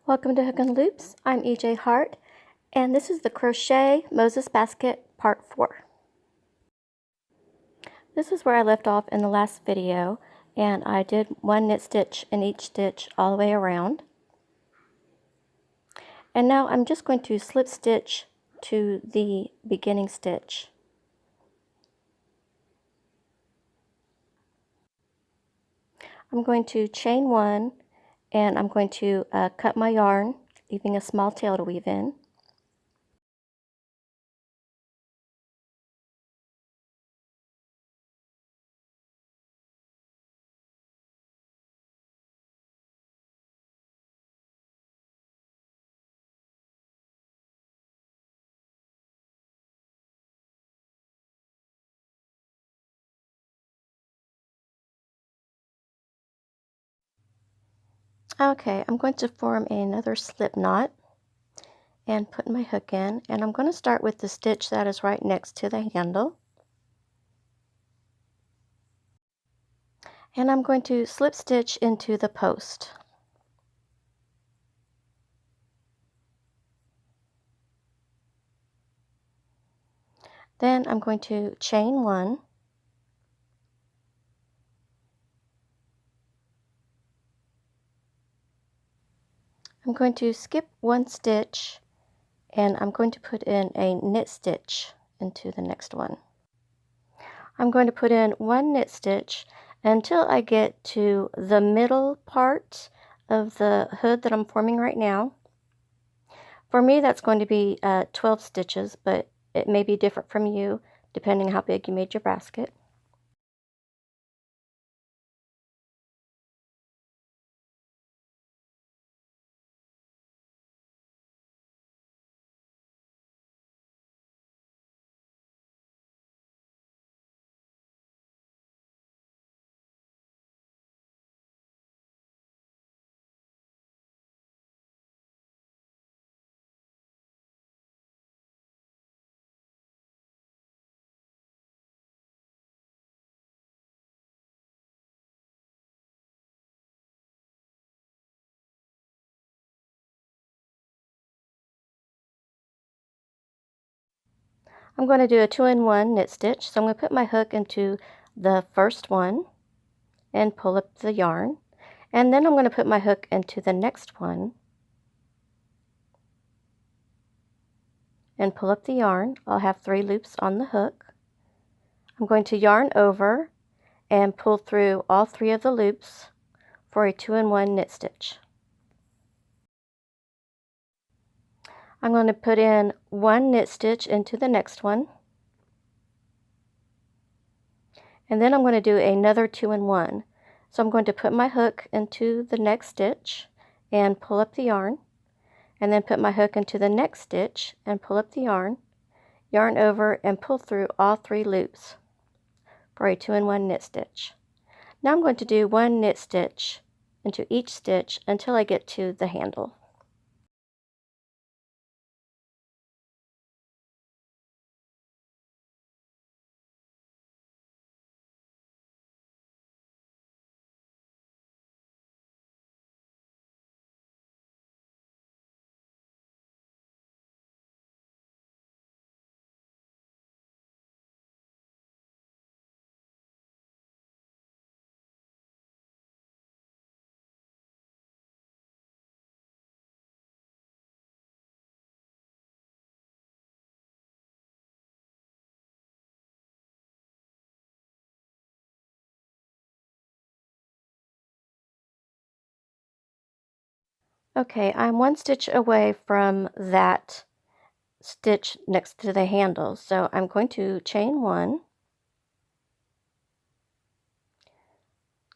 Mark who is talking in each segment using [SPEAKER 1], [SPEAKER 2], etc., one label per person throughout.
[SPEAKER 1] Welcome to Hook and Loops. I'm EJ Hart, and this is the Crochet Moses Basket Part 4. This is where I left off in the last video, and I did one knit stitch in each stitch all the way around. And now I'm just going to slip stitch to the beginning stitch. I'm going to chain one, and I'm going to cut my yarn, leaving a small tail to weave in. Okay, I'm going to form another slip knot and put my hook in, and I'm going to start with the stitch that is right next to the handle, and I'm going to slip stitch into the post. Then I'm going to chain one, I'm going to skip one stitch, and I'm going to put in a knit stitch into the next one. I'm going to put in one knit stitch until I get to the middle part of the hood that I'm forming right now. For me, that's going to be 12 stitches, but it may be different from you depending how big you made your basket. I'm going to do a 2-in-1 knit stitch, so I'm going to put my hook into the first one and pull up the yarn, and then I'm going to put my hook into the next one and pull up the yarn. I'll have 3 loops on the hook. I'm going to yarn over and pull through all 3 of the loops for a 2-in-1 knit stitch. I'm going to put in 1 knit stitch into the next one, and then I'm going to do another 2-in-1. So I'm going to put my hook into the next stitch and pull up the yarn, and then put my hook into the next stitch and pull up the yarn, yarn over and pull through all 3 loops for a 2-in-1 knit stitch. Now I'm going to do 1 knit stitch into each stitch until I get to the handle. Okay, I'm 1 stitch away from that stitch next to the handle, so I'm going to chain 1,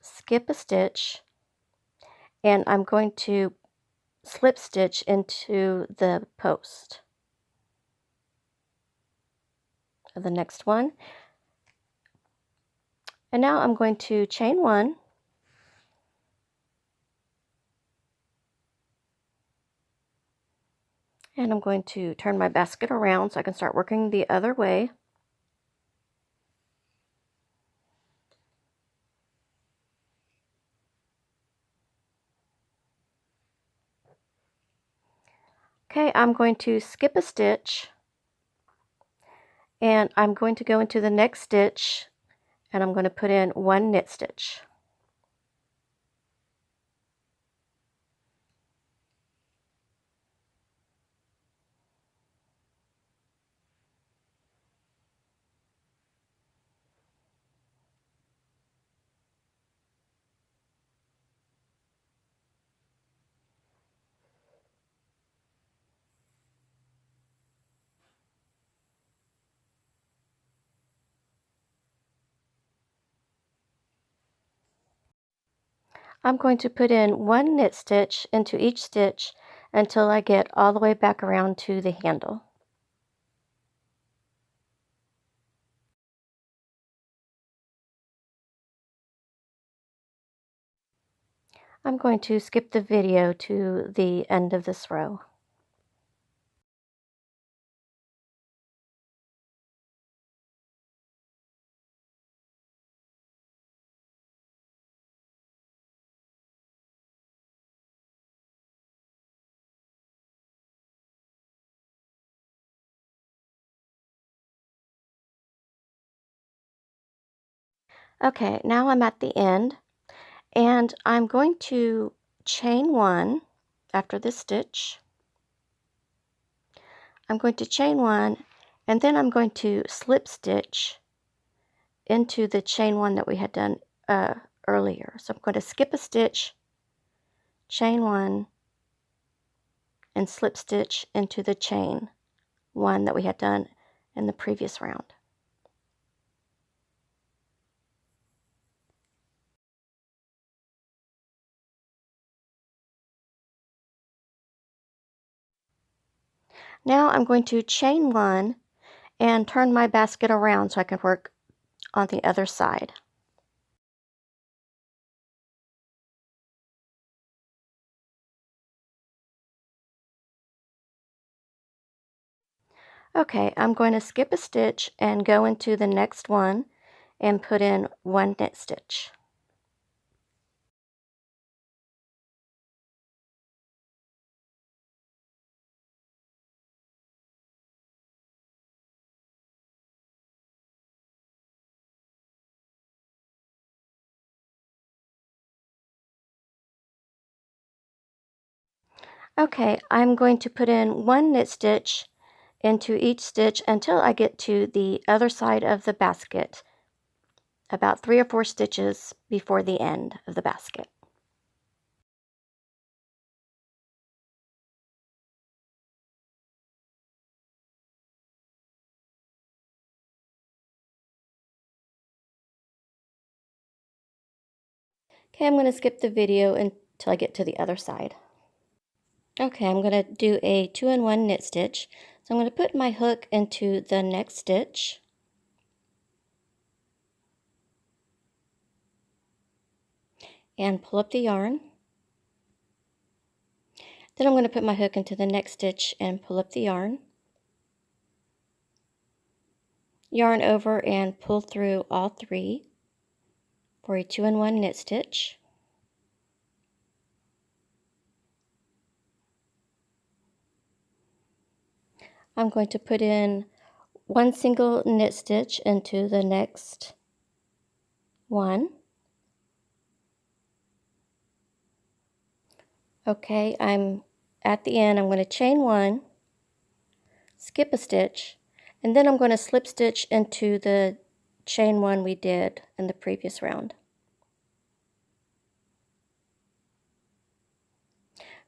[SPEAKER 1] skip a stitch, and I'm going to slip stitch into the post of the next one. And now I'm going to chain 1, and I'm going to turn my basket around so I can start working the other way. Okay, I'm going to skip a stitch, and I'm going to go into the next stitch, and I'm going to put in one knit stitch. I'm going to put in one knit stitch into each stitch until I get all the way back around to the handle. I'm going to skip the video to the end of this row. Okay, now I'm at the end, and I'm going to chain one after this stitch. I'm going to chain one, and then I'm going to slip stitch into the chain one that we had done earlier. So I'm going to skip a stitch, chain one, and slip stitch into the chain one that we had done in the previous round. Now I'm going to chain one and turn my basket around so I can work on the other side. Okay, I'm going to skip a stitch and go into the next one and put in one knit stitch. Okay, I'm going to put in one knit stitch into each stitch until I get to the other side of the basket, about 3 or 4 stitches before the end of the basket. Okay, I'm going to skip the video until I get to the other side. Okay, I'm going to do a 2-in-1 knit stitch. So I'm going to put my hook into the next stitch. And pull up the yarn. Then I'm going to put my hook into the next stitch and pull up the yarn. Yarn over and pull through all 3 for a 2-in-1 knit stitch. I'm going to put in one single knit stitch into the next one. Okay, I'm at the end. I'm going to chain one, skip a stitch, and then I'm going to slip stitch into the chain one we did in the previous round.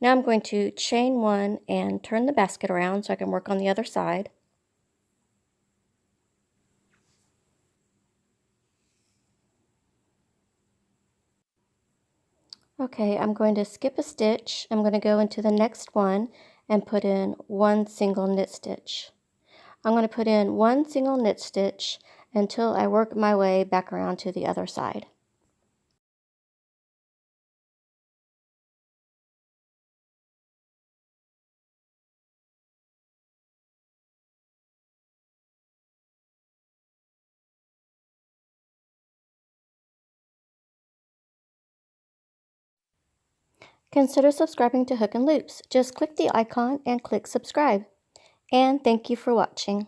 [SPEAKER 1] Now I'm going to chain one and turn the basket around so I can work on the other side. Okay, I'm going to skip a stitch. I'm going to go into the next one and put in one single knit stitch. I'm going to put in one single knit stitch until I work my way back around to the other side. Consider subscribing to Hook and Loops. Just click the icon and click subscribe. And thank you for watching.